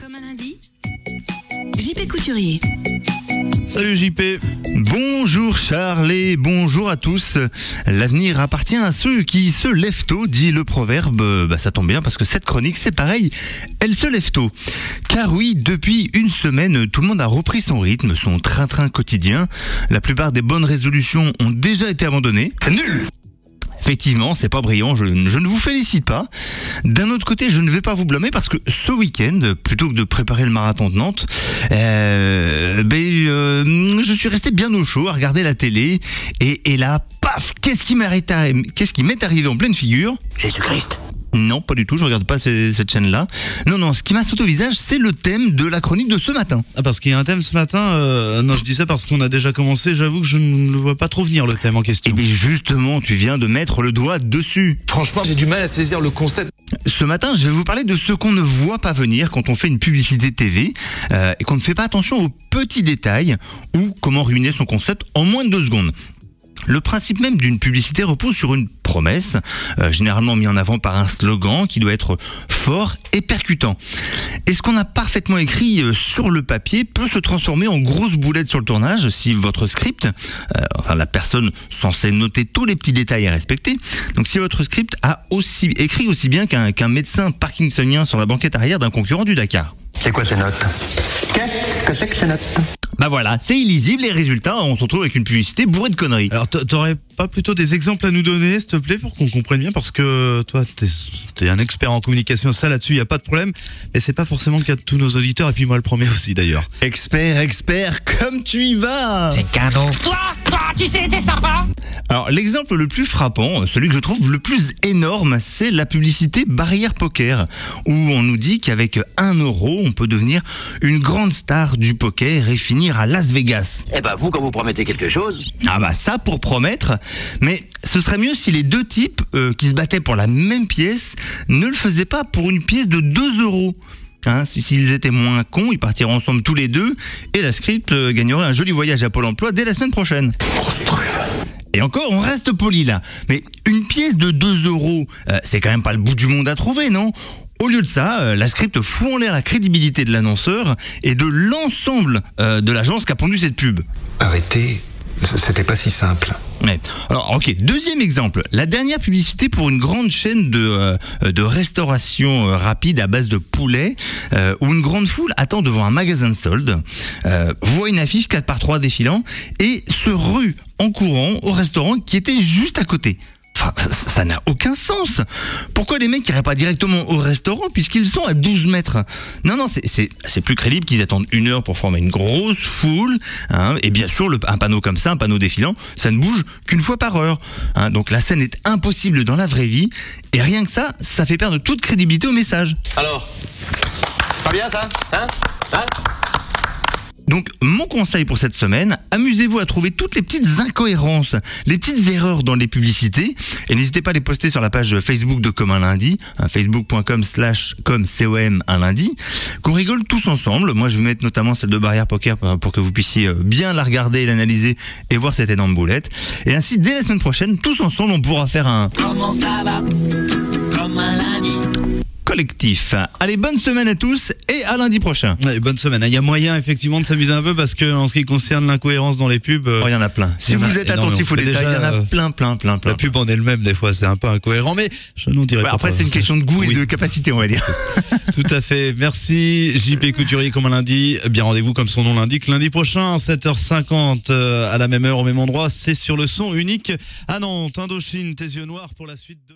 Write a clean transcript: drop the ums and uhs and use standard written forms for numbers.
Comme un lundi, JP Couturier. Salut JP. Bonjour Charles et bonjour à tous. L'avenir appartient à ceux qui se lèvent tôt, dit le proverbe. Ça tombe bien parce que cette chronique, c'est pareil, elle se lève tôt. Car oui, depuis une semaine, tout le monde a repris son rythme, son train-train quotidien. La plupart des bonnes résolutions ont déjà été abandonnées. C'est nul! Effectivement, c'est pas brillant, je ne vous félicite pas. D'un autre côté, je ne vais pas vous blâmer parce que ce week-end, plutôt que de préparer le marathon de Nantes, je suis resté bien au chaud à regarder la télé et là, paf, qu'est-ce qui m'est arrivé en pleine figure? Jésus-Christ. Non, pas du tout, je regarde pas cette chaîne-là. Non, ce qui m'a sauté au visage, c'est le thème de la chronique de ce matin. Ah, parce qu'il y a un thème ce matin. Non, je dis ça parce qu'on a déjà commencé. J'avoue que je ne le vois pas trop venir, le thème en question. Et bien justement, tu viens de mettre le doigt dessus. Franchement, j'ai du mal à saisir le concept. Ce matin, je vais vous parler de ce qu'on ne voit pas venir quand on fait une publicité TV et qu'on ne fait pas attention aux petits détails ou comment ruiner son concept en moins de 2 secondes. Le principe même d'une publicité repose sur une promesse, généralement mis en avant par un slogan qui doit être fort et percutant. Et ce qu'on a parfaitement écrit sur le papier peut se transformer en grosse boulette sur le tournage si votre script, la personne censée noter tous les petits détails à respecter, donc si votre script a écrit aussi bien qu'un médecin parkinsonien sur la banquette arrière d'un concurrent du Dakar. C'est quoi ces notes? Qu'est-ce que c'est que ces notes? Voilà, c'est illisible et résultat, on se retrouve avec une publicité bourrée de conneries. Alors, t'aurais pas plutôt des exemples à nous donner, s'il te plaît, pour qu'on comprenne bien, parce que toi, t'es un expert en communication, ça là-dessus, y a pas de problème, mais c'est pas forcément le cas de tous nos auditeurs, et puis moi le premier aussi d'ailleurs. Expert, comme tu y vas! C'est cadeau. Toi, tu sais, t'es sympa. Alors, l'exemple le plus frappant, celui que je trouve le plus énorme, c'est la publicité Barrière Poker, où on nous dit qu'avec 1 euro, on peut devenir une grande star du poker et finir à Las Vegas. Vous, quand vous promettez quelque chose... Ça pour promettre, mais ce serait mieux si les 2 types qui se battaient pour la même pièce ne le faisaient pas pour une pièce de 2 euros. S'ils étaient moins cons, ils partiraient ensemble tous les deux et la script gagnerait un joli voyage à Pôle emploi dès la semaine prochaine. Et encore, on reste poli là. Mais une pièce de 2 euros, c'est quand même pas le bout du monde à trouver, non ? Au lieu de ça, la script fout en l'air la crédibilité de l'annonceur et de l'ensemble de l'agence qui a pondu cette pub. Arrêtez, c'était pas si simple. Ouais. Alors, ok, deuxième exemple. La dernière publicité pour une grande chaîne de restauration rapide à base de poulet, où une grande foule attend devant un magasin de soldes, voit une affiche 4x3 défilant et se rue en courant au restaurant qui était juste à côté. Ça n'a aucun sens. Pourquoi les mecs n'iraient pas directement au restaurant puisqu'ils sont à 12 mètres? Non, c'est plus crédible qu'ils attendent 1 heure pour former une grosse foule. Et bien sûr, un panneau comme ça, un panneau défilant, ça ne bouge qu'une fois par heure. Donc la scène est impossible dans la vraie vie. Et rien que ça fait perdre toute crédibilité au message. Alors, c'est pas bien ça? Donc, mon conseil pour cette semaine, amusez-vous à trouver toutes les petites incohérences, les petites erreurs dans les publicités, et n'hésitez pas à les poster sur la page Facebook de Comme un lundi, facebook.com/com un lundi, qu'on rigole tous ensemble. Moi, je vais mettre notamment celle de Barrière Poker pour que vous puissiez bien la regarder, l'analyser et voir cette énorme boulette. Et ainsi, dès la semaine prochaine, tous ensemble, on pourra faire un... Comment ça va? Comme un lundi. collectif. Allez, bonne semaine à tous et à lundi prochain. Ouais, bonne semaine. Il y a moyen effectivement de s'amuser un peu parce que en ce qui concerne l'incohérence dans les pubs, il y en a plein. Si vous êtes attentif aux détails, il y en a plein. La pub en elle-même des fois c'est un peu incohérent, mais je n'en dirai pas. Après c'est une question de goût et de capacité, on va dire. Tout à fait. Merci JP Couturier comme un lundi. Bien, rendez-vous comme son nom l'indique lundi prochain 7h50 à la même heure au même endroit. C'est sur le son unique à Nantes. Indochine, tes yeux noirs pour la suite de...